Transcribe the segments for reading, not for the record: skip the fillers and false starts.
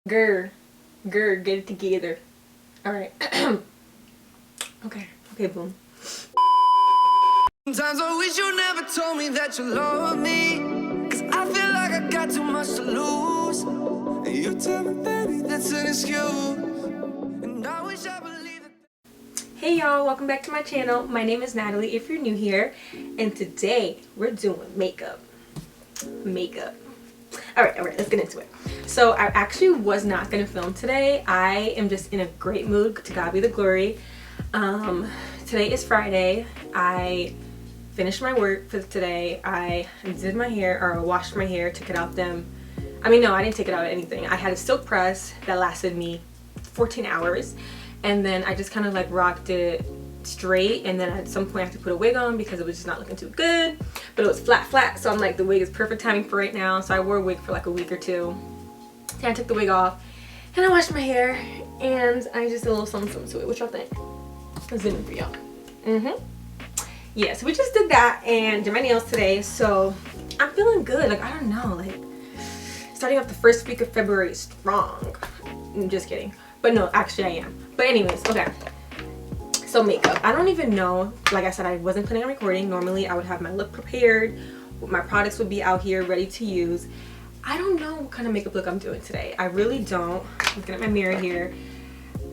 Grr, get it together. Alright. Okay, boom. Sometimes I wish you never told me that you love me, 'cause I feel like I got too much to lose. And you tell me, baby, that's an excuse. And I wish I believed it. Hey y'all, welcome back to my channel. My name is Natalie if you're new here, and today we're doing makeup. Alright, let's get into it. So I actually was not going to film today. I am just in a great mood, to God be the glory. Today is Friday. I finished my work for today. I did my hair, or washed my hair, took it out them. I mean, no, I didn't take it out of anything. I had a silk press that lasted me 14 hours. And then I just kind of like rocked it straight, and then at some point I had to put a wig on because it was just not looking too good, but it was flat, so I'm like, the wig is perfect timing for right now. So I wore a wig for like a week or two. Then I took the wig off and I washed my hair, and I just did a little something to it. What y'all think? I'll zoom in for y'all. Yeah, so we just did that and did my nails today, so I'm feeling good. Like, I don't know, like starting off the first week of February strong. I'm just kidding, but no, actually I am. But anyways, okay. So makeup, I don't even know, like I said, I wasn't planning on recording. Normally I would have my look prepared, my products would be out here ready to use. I don't know what kind of makeup look I'm doing today. I really don't. Looking at my mirror here,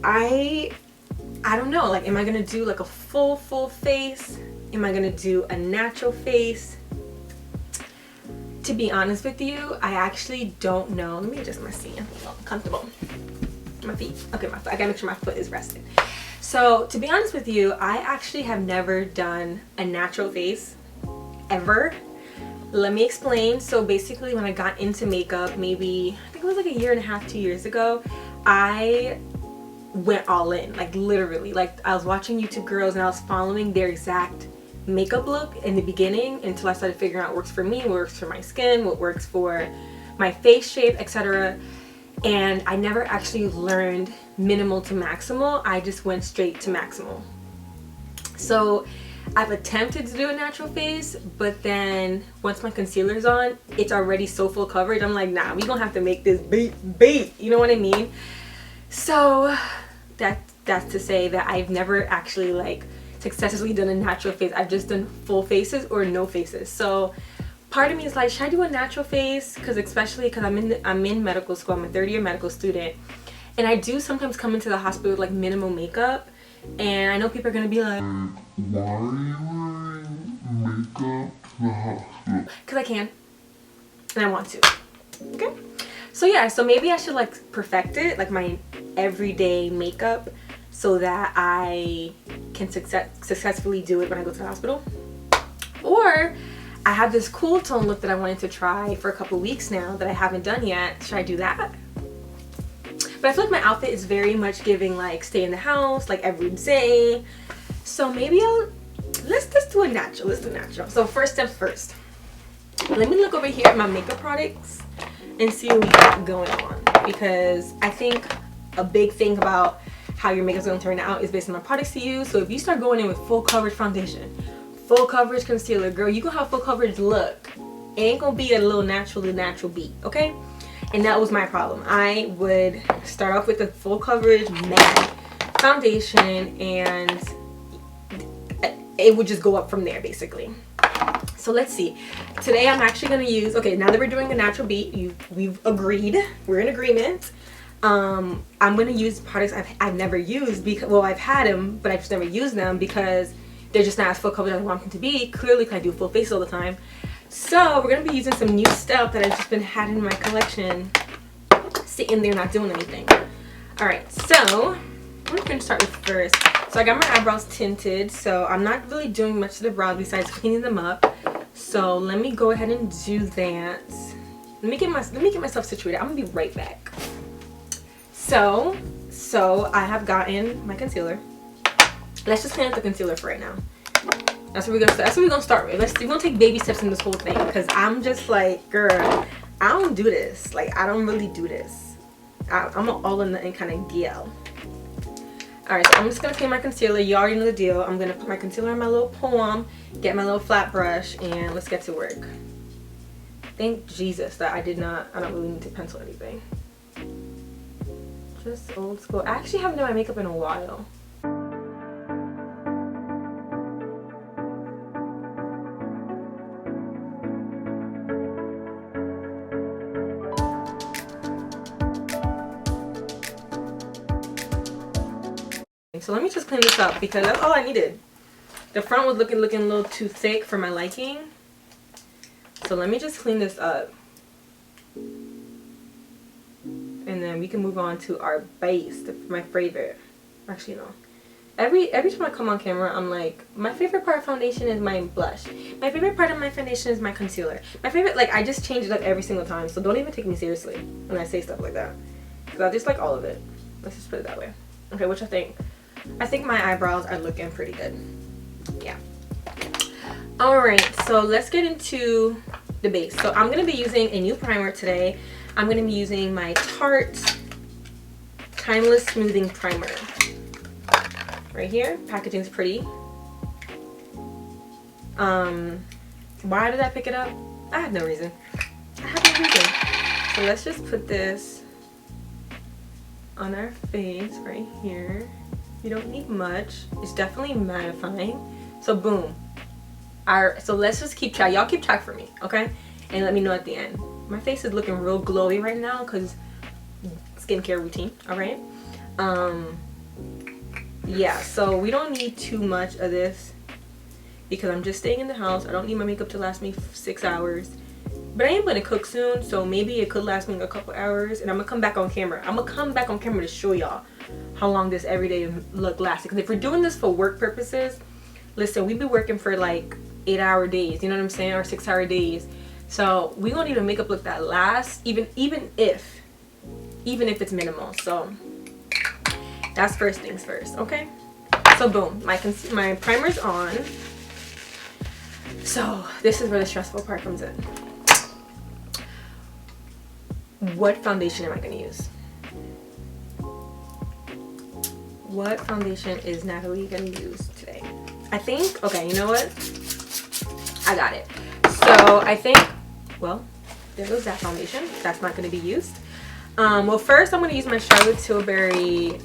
I don't know, like, am I gonna do like a full face? Am I gonna do a natural face? To be honest with you, I actually don't know. Let me adjust my seat. I'm comfortable. My feet, okay, my foot. I gotta make sure my foot is rested. So to be honest with you, I actually have never done a natural face ever. Let me explain. So basically, when I got into makeup, maybe I think it was like a year and a half, 2 years ago, I went all in, like literally. Like, I was watching YouTube girls and I was following their exact makeup look in the beginning until I started figuring out what works for me, what works for my skin, what works for my face shape, etc. And I never actually learned minimal to maximal. I just went straight to maximal. So I've attempted to do a natural face, but then once my concealer's on, it's already so full coverage. I'm like, nah, we gonna have to make this beat. You know what I mean? So that's to say that I've never actually like successfully done a natural face. I've just done full faces or no faces. So part of me is like, should I do a natural face? Because especially because I'm in medical school. I'm a third-year medical student, and I do sometimes come into the hospital with like minimal makeup. And I know people are gonna be like, why are you wearing makeup to the hospital? Because I can, and I want to. Okay. So yeah, so maybe I should like perfect it, like my everyday makeup, so that I can successfully do it when I go to the hospital. Or I have this cool tone look that I wanted to try for a couple weeks now that I haven't done yet. Should I do that? But I feel like my outfit is very much giving like stay in the house, like every day. So maybe let's just do a natural. Let's do natural. So first steps first. Let me look over here at my makeup products and see what we got going on. Because I think a big thing about how your makeup's going to turn out is based on the products you use. So if you start going in with full coverage foundation, full coverage concealer, girl, you gonna have full coverage look. It ain't gonna be a little natural beat, okay? And that was my problem. I would start off with a full coverage matte foundation, and it would just go up from there basically. So let's see. Today I'm actually gonna use, okay, now that we're doing a natural beat, we've agreed, we're in agreement. I'm gonna use products I've never used, because, well, I've had them, but I've just never used them because they're just not as full coverage as I want them to be. Clearly, because I do full face all the time. So we're gonna be using some new stuff that I've just been had in my collection, sitting there not doing anything. All right, so I'm gonna start with first. So I got my eyebrows tinted, so I'm not really doing much to the brows besides cleaning them up. So let me go ahead and do that. Let me get myself situated. I'm gonna be right back. So I have gotten my concealer. Let's just clean up the concealer for right now. That's what we're gonna start with. We're gonna take baby steps in this whole thing, because I'm just like, girl, I don't do this. Like, I don't really do this. I'm an all in nothing kind of gal. Alright, so I'm just gonna clean my concealer. You already know the deal. I'm gonna put my concealer in my little palm, get my little flat brush, and let's get to work. Thank Jesus that I don't really need to pencil anything. Just old school. I actually haven't done my makeup in a while. So let me just clean this up because that's all I needed. The front was looking a little too thick for my liking. So let me just clean this up. And then we can move on to our base, my favorite. Actually, no. Every time I come on camera, I'm like, my favorite part of foundation is my blush. My favorite part of my foundation is my concealer. My favorite, like, I just change it up every single time. So don't even take me seriously when I say stuff like that. Because I just like all of it. Let's just put it that way. Okay, what you think? I think my eyebrows are looking pretty good. Yeah. Alright, so let's get into the base. So I'm going to be using a new primer today. I'm going to be using my Tarte Timeless Smoothing Primer. Right here. Packaging's pretty. Why did I pick it up? I have no reason. I have no reason. So let's just put this on our face right here. You don't need much. It's definitely mattifying. So boom. So let's just keep track. Y'all keep track for me, okay? And let me know at the end. My face is looking real glowy right now because skincare routine, alright? Yeah, so we don't need too much of this because I'm just staying in the house. I don't need my makeup to last me 6 hours. But I am going to cook soon, so maybe it could last me a couple hours. And I'm going to come back on camera. I'm going to come back on camera to show y'all how long this everyday look lasts. Because if we're doing this for work purposes, listen, we be working for like 8-hour days, you know what I'm saying, or 6-hour days. So we don't need a makeup look that lasts, even if it's minimal. So that's first things first, okay? So boom, my primer's on. So this is where the stressful part comes in. What foundation am I going to use? What foundation is Natalie going to use today? I think, okay, you know what? I got it. So I think, well, there goes that foundation. That's not going to be used. Well, first I'm going to use my Charlotte Tilbury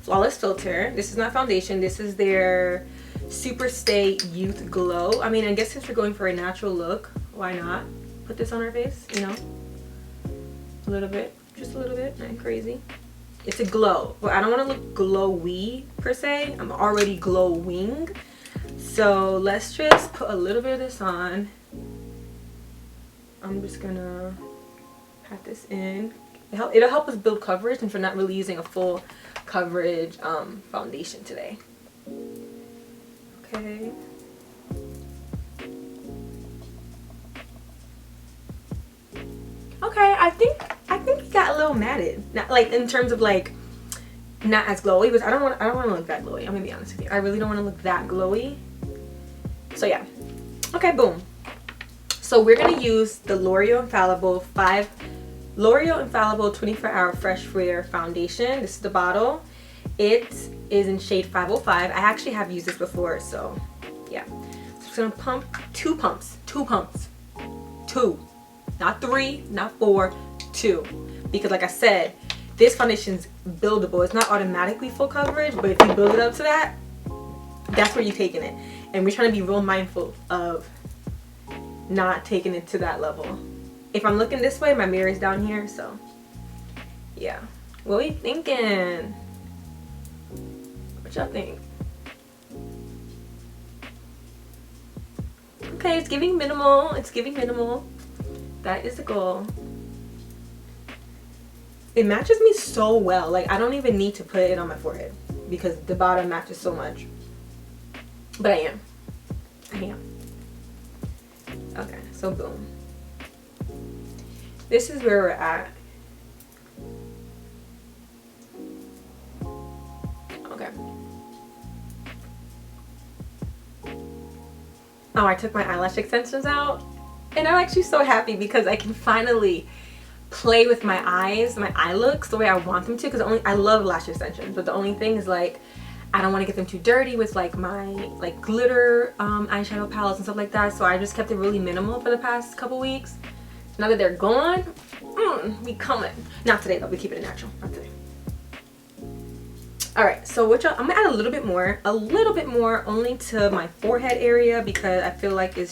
Flawless Filter. This is not foundation. This is their Super Stay Youth Glow. I mean, I guess since we're going for a natural look, why not put this on our face, you know? A little bit. Just a little bit. Not crazy. It's a glow. Well, I don't want to look glowy per se. I'm already glowing. So let's just put a little bit of this on. I'm just gonna pat this in. It'll help us build coverage since we're not really using a full coverage foundation today. Okay. Okay, I think it got a little matted. Not like in terms of like not as glowy, because I don't want to look that glowy. I'm gonna be honest with you. I really don't want to look that glowy. So yeah. Okay, boom. So we're gonna use the L'Oreal Infallible 24-hour Fresh Wear Foundation. This is the bottle. It is in shade 505. I actually have used this before, so yeah. So I'm just gonna pump two pumps. Two. Not 3, not 4, 2. Because like I said, this foundation's buildable. It's not automatically full coverage, but if you build it up to that, that's where you're taking it. And we're trying to be real mindful of not taking it to that level. If I'm looking this way, my mirror is down here, so yeah. What are you thinking? What y'all think? Okay, it's giving minimal. It's giving minimal. That is the goal. It matches me so well. Like, I don't even need to put it on my forehead because the bottom matches so much. But I am. Okay, so boom. This is where we're at. Okay. Oh, I took my eyelash extensions out. And I'm actually so happy because I can finally play with my eyes, my eye looks the way I want them to. Because I love lash extensions, but the only thing is like I don't want to get them too dirty with like my glitter eyeshadow palettes and stuff like that. So I just kept it really minimal for the past couple weeks. Now that they're gone, we coming. Not today though, we keep it natural, not today. All right, so I'm gonna add a little bit more only to my forehead area because I feel like it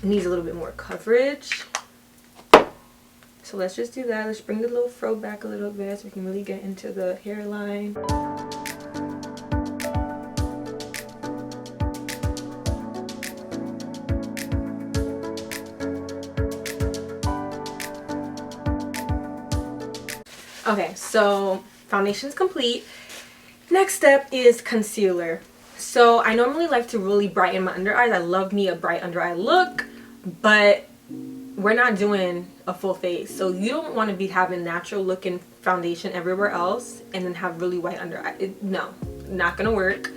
needs a little bit more coverage. So let's just do that. Let's bring the little fro back a little bit so we can really get into the hairline. Okay, so foundation's complete. Next step is concealer. So I normally like to really brighten my under eyes. I love me a bright under eye look, but we're not doing a full face. So you don't want to be having natural looking foundation everywhere else and then have really white under eye. No, not gonna work.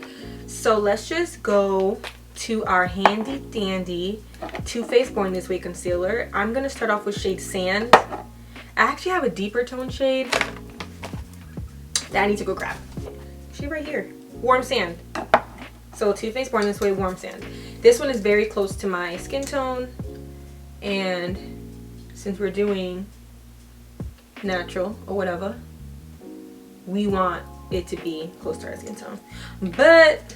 So let's just go to our handy dandy Too Faced Born This Way concealer. I'm gonna start off with shade Sand. I actually have a deeper tone shade that I need to go grab. She right here. Warm Sand. So Too Faced Born This Way Warm Sand. This one is very close to my skin tone, and since we're doing natural or whatever, we want it to be close to our skin tone. But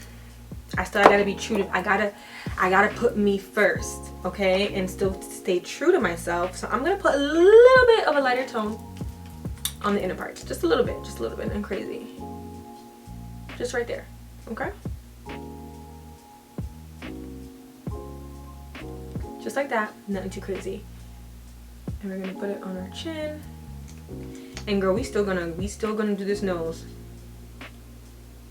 I gotta be true to, I gotta put me first, okay, and still stay true to myself. So I'm gonna put a little bit of a lighter tone on the inner parts, just a little bit, nothing crazy, just right there, okay, just like that, nothing too crazy. And we're gonna put it on our chin, and girl, we still gonna do this nose.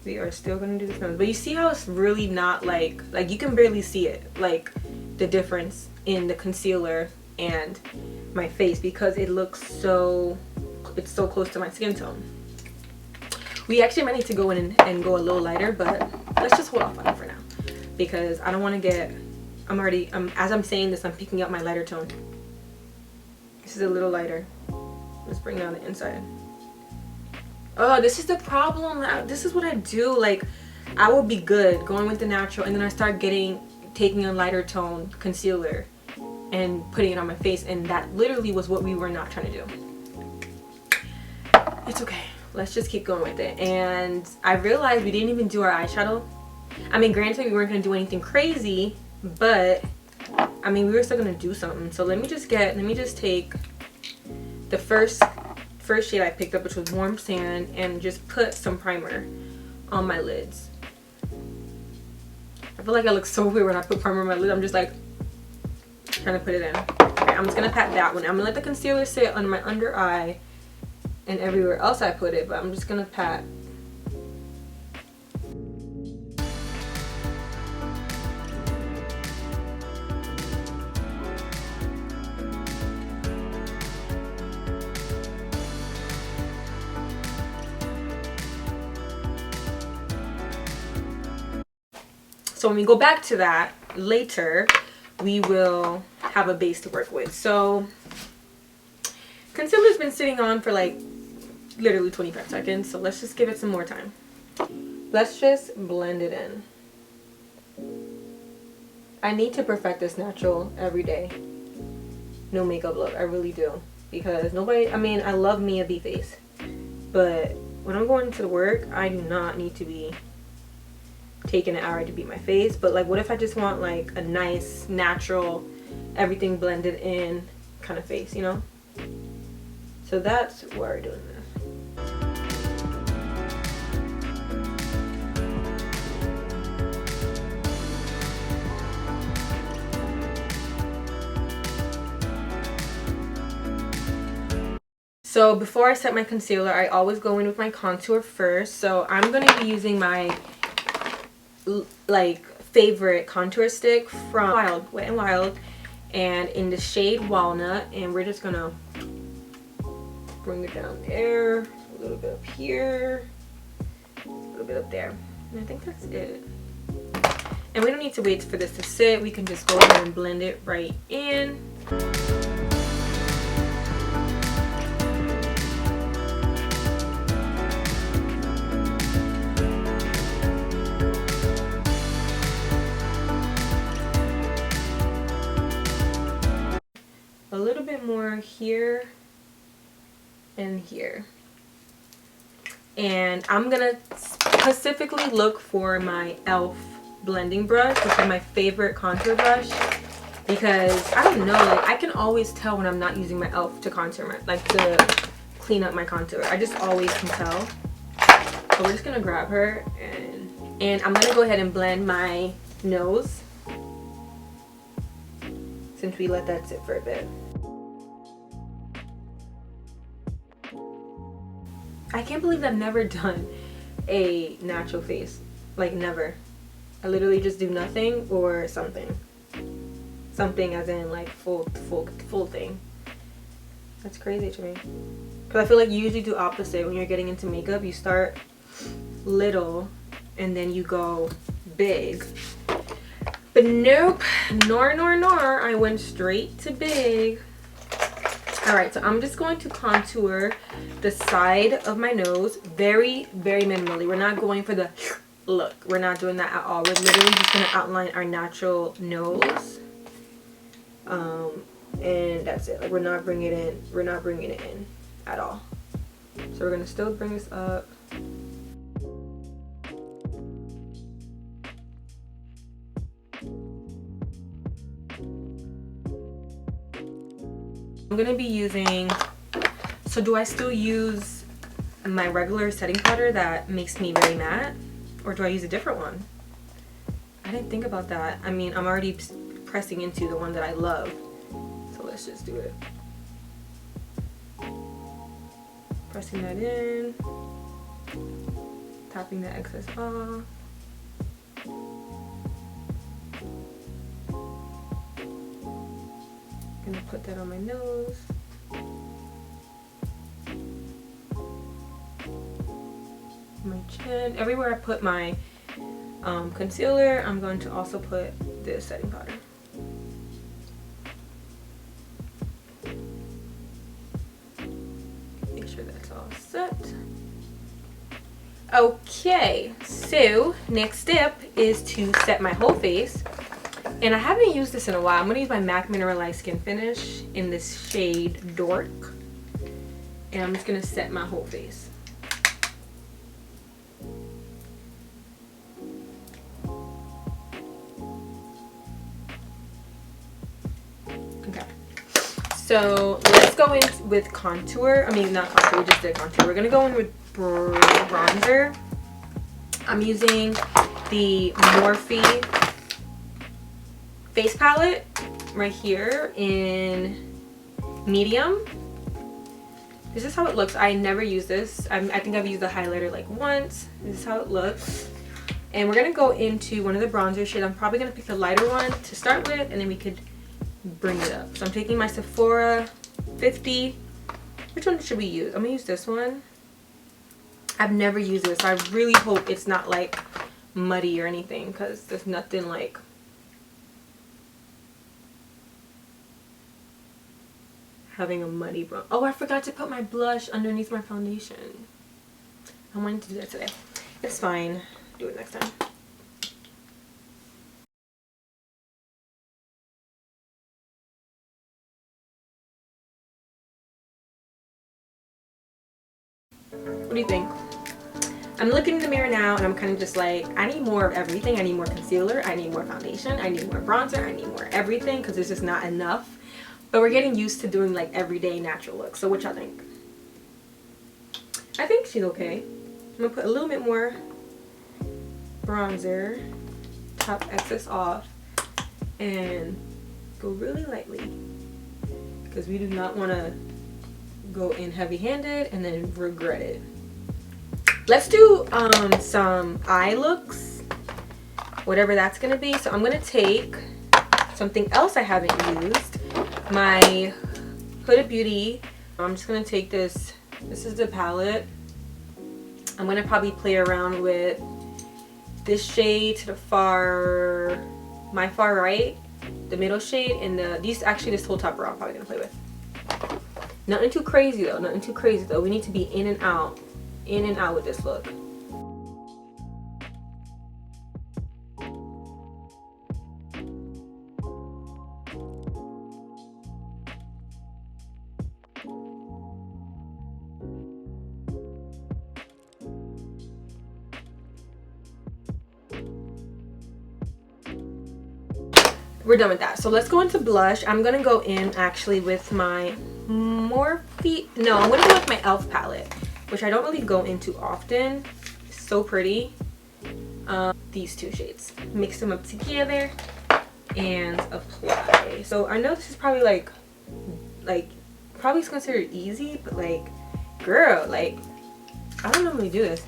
We are still gonna do this nose, but you see how it's really not like you can barely see it, like the difference in the concealer and my face, because it looks it's so close to my skin tone. We actually might need to go in and go a little lighter, but let's just hold off on it for now because I don't want to get, as I'm saying this, I'm picking up my lighter tone. This is a little lighter. Let's bring down the inside. Oh, this is the problem. This is what I do. Like, I will be good going with the natural, and then I start taking a lighter tone concealer and putting it on my face, and that literally was what we were not trying to do. It's okay. Let's just keep going with it. And I realized we didn't even do our eyeshadow. I mean, granted, we weren't gonna do anything crazy, but I mean, we were still gonna do something. So let me just take the first shade I picked up, which was Warm Sand, and just put some primer on my lids. I feel like I look so weird when I put primer on my lid. I'm just like trying to put it in. Okay, I'm just gonna pat that one. I'm gonna let the concealer sit under my under eye and everywhere else I put it, but I'm just gonna pat. So when we go back to that later, we will have a base to work with. So concealer's been sitting on for like literally 25 seconds. So let's just give it some more time. Let's just blend it in. I need to perfect this natural every day. No makeup look. I really do. Because I mean, I love me a B face. But when I'm going to work, I do not need to be taking an hour to beat my face. But like, what if I just want like a nice natural, everything blended in kind of face, you know? So that's why we're doing this. So before I set my concealer, I always go in with my contour first. So I'm going to be using my like favorite contour stick from Wet n Wild, and in the shade Walnut, and we're just gonna bring it down there, a little bit up here, a little bit up there, and I think that's it. And we don't need to wait for this to sit. We can just go ahead and blend it right in. a little bit more here and here. And I'm gonna specifically look for my e.l.f. blending brush, which is my favorite contour brush, because I don't know, like I can always tell when I'm not using my e.l.f. to contour my, like to clean up my contour. I just always can tell. So we're just gonna grab her and I'm gonna go ahead and blend my nose since we let that sit for a bit. I can't believe I've never done a natural face. Like never. I literally just do nothing or something. Something as in like full thing. That's crazy to me. Because I feel like you usually do opposite when you're getting into makeup. You start little and then you go big. But nope. Nor. I went straight to big. Alright, so I'm just going to contour the side of my nose very, very minimally. We're not going for the look. We're not doing that at all. We're literally just going to outline our natural nose. And that's it. Like we're not bringing it in at all. So we're going to still bring this up. I'm going to be using, so do I still use my regular setting powder that makes me very matte? Or do I use a different one? I didn't think about that. I mean, I'm already pressing into the one that I love. So let's just do it. Pressing that in. Tapping the excess off. Gonna put that on my nose. My chin. Everywhere I put my concealer, I'm going to also put this setting powder. Make sure that's all set. Okay, so next step is to set my whole face. And I haven't used this in a while. I'm going to use my MAC Mineralized Skin Finish in this shade Dork. And I'm just going to set my whole face. Okay. So let's go in with contour. I mean, not contour, we just did contour. We're going to go in with bronzer. I'm using the Morphe face palette right here in medium. This is how it looks. I never use this. I think I've used the highlighter like once. This is how it looks. And we're gonna go into one of the bronzer shades. I'm probably gonna pick the lighter one to start with, and then we could bring it up. So I'm taking my Sephora 50. Which one should we use? I'm gonna use this one. I've never used this, so I really hope it's not like muddy or anything, because there's nothing like having a muddy bronzer. Oh, I forgot to put my blush underneath my foundation. I wanted to do that today. It's fine. Do it next time. What do you think? I'm looking in the mirror now and I'm kind of just like, I need more of everything. I need more concealer. I need more foundation. I need more bronzer. I need more everything because there's just not enough. But we're getting used to doing like everyday natural looks. So what y'all think? I think she's okay. I'm going to put a little bit more bronzer. Top excess off. And go really lightly. Because we do not want to go in heavy-handed and then regret it. Let's do some eye looks. Whatever that's going to be. So I'm going to take something else I haven't used. My Huda Beauty. I'm just going to take this. This is the palette. I'm going to probably play around with this shade to the my far right, the middle shade, and this whole top row I'm probably going to play with. Nothing too crazy though. Nothing too crazy though. We need to be in and out with this look. we're done with that. So let's go into blush. I'm gonna go in actually with my Morphe. No, I'm gonna go with my e.l.f. palette, which I don't really go into often. It's so pretty. These two shades. Mix them up together and apply. So I know this is probably like probably considered easy, but like, girl, like, I don't normally do this.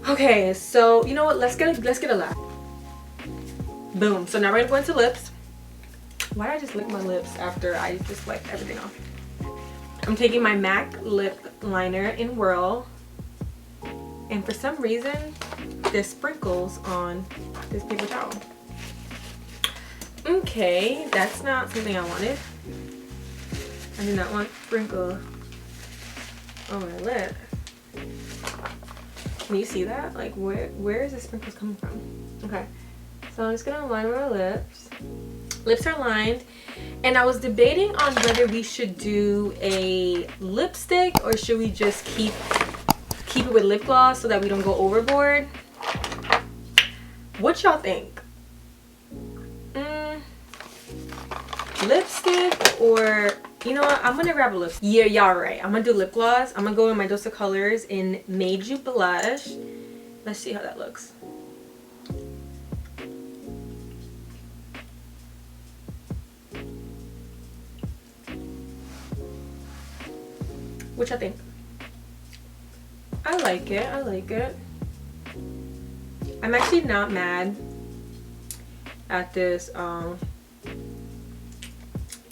Okay, so you know what? Let's get a laugh. Boom. So now we're gonna go into lips. Why did I just lick my lips after I just wiped everything off? I'm taking my MAC lip liner in Whirl, and for some reason there's sprinkles on this paper towel. Okay, that's not something I wanted. I do not want sprinkle on my lip. Can you see that? Like, where is the sprinkles coming from? Okay, so I'm just gonna line my lips. Lips are lined, and I was debating on whether we should do a lipstick or should we just keep it with lip gloss so that we don't go overboard. What y'all think? Lipstick, or you know what? I'm gonna grab a lipstick. Yeah, y'all right. I'm gonna do lip gloss. I'm gonna go in my Dose of Colors in Made You Blush. Let's see how that looks. What y'all think? I like it. I like it. I'm actually not mad at this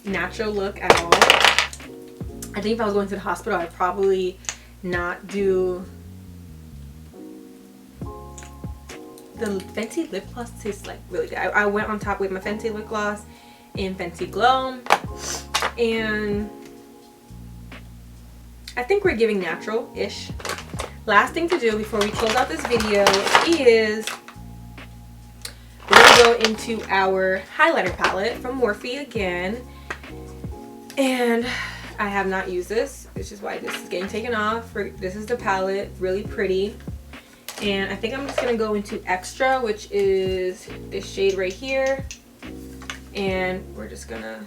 natural look at all. I think if I was going to the hospital, I'd probably not do the Fenty lip gloss. Tastes like really good. I went on top with my Fenty lip gloss in Fenty Glow, and I think we're giving natural-ish. Last thing to do before we close out this video is we're gonna go into our highlighter palette from Morphe again. And I have not used this, which is why this is getting taken off. This is the palette, really pretty. And I think I'm just gonna go into Extra, which is this shade right here. And we're just gonna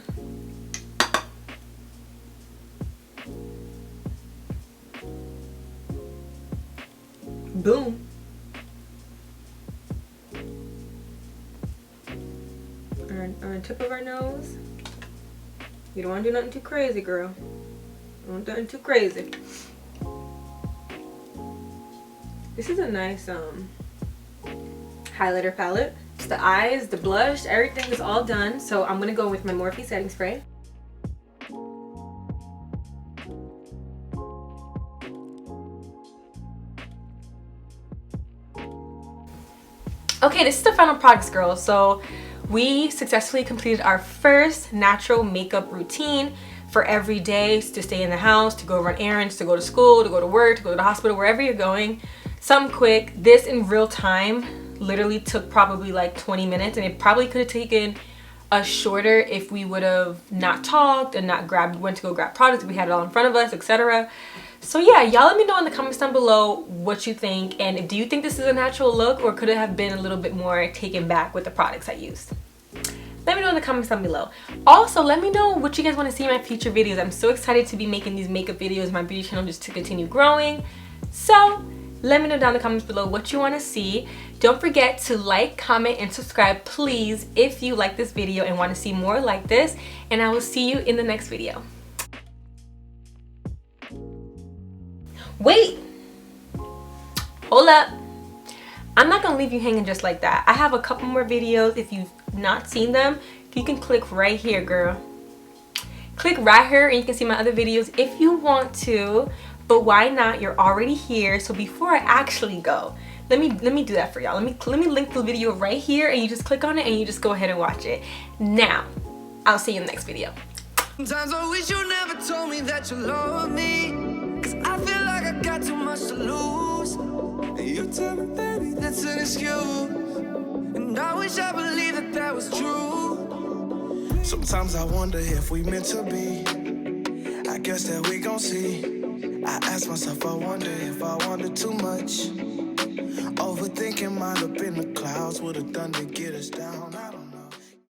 boom. On the tip of our nose. You don't want to do nothing too crazy, girl. You don't want nothing too crazy. This is a nice highlighter palette. The eyes, the blush, everything is all done. So I'm gonna go with my Morphe setting spray. Okay, this is the final products, girls. So we successfully completed our first natural makeup routine for every day, to stay in the house, to go run errands, to go to school, to go to work, to go to the hospital, wherever you're going. Some quick. This in real time literally took probably like 20 minutes, and it probably could have taken us shorter if we would have not talked and not went to go grab products. We had it all in front of us, etc. So yeah, y'all let me know in the comments down below what you think, and do you think this is a natural look, or could it have been a little bit more taken back with the products I used? Let me know in the comments down below. Also, let me know what you guys want to see in my future videos. I'm so excited to be making these makeup videos, my beauty channel, just to continue growing. So let me know down in the comments below what you want to see. Don't forget to like, comment, and subscribe, please, if you like this video and want to see more like this. And I will see you in the next video. Wait! Hold up. I'm not gonna leave you hanging just like that. I have a couple more videos. If you've not seen them, you can click right here, girl. Click right here and you can see my other videos if you want to. But why not? You're already here. So before I actually go, let me do that for y'all. Let me link the video right here, and you just click on it and you just go ahead and watch it. Now, I'll see you in the next video. Sometimes I wish you never told me that you love me, 'cause I feel like I got too much to lose. And you tell me, baby, that's an excuse. And I wish I believed that was true. Sometimes I wonder if we meant to be. I guess that we gon' see. I ask myself, I wonder if I wanted too much. Overthinking, mind up in the clouds, would've done to get us down, I don't know.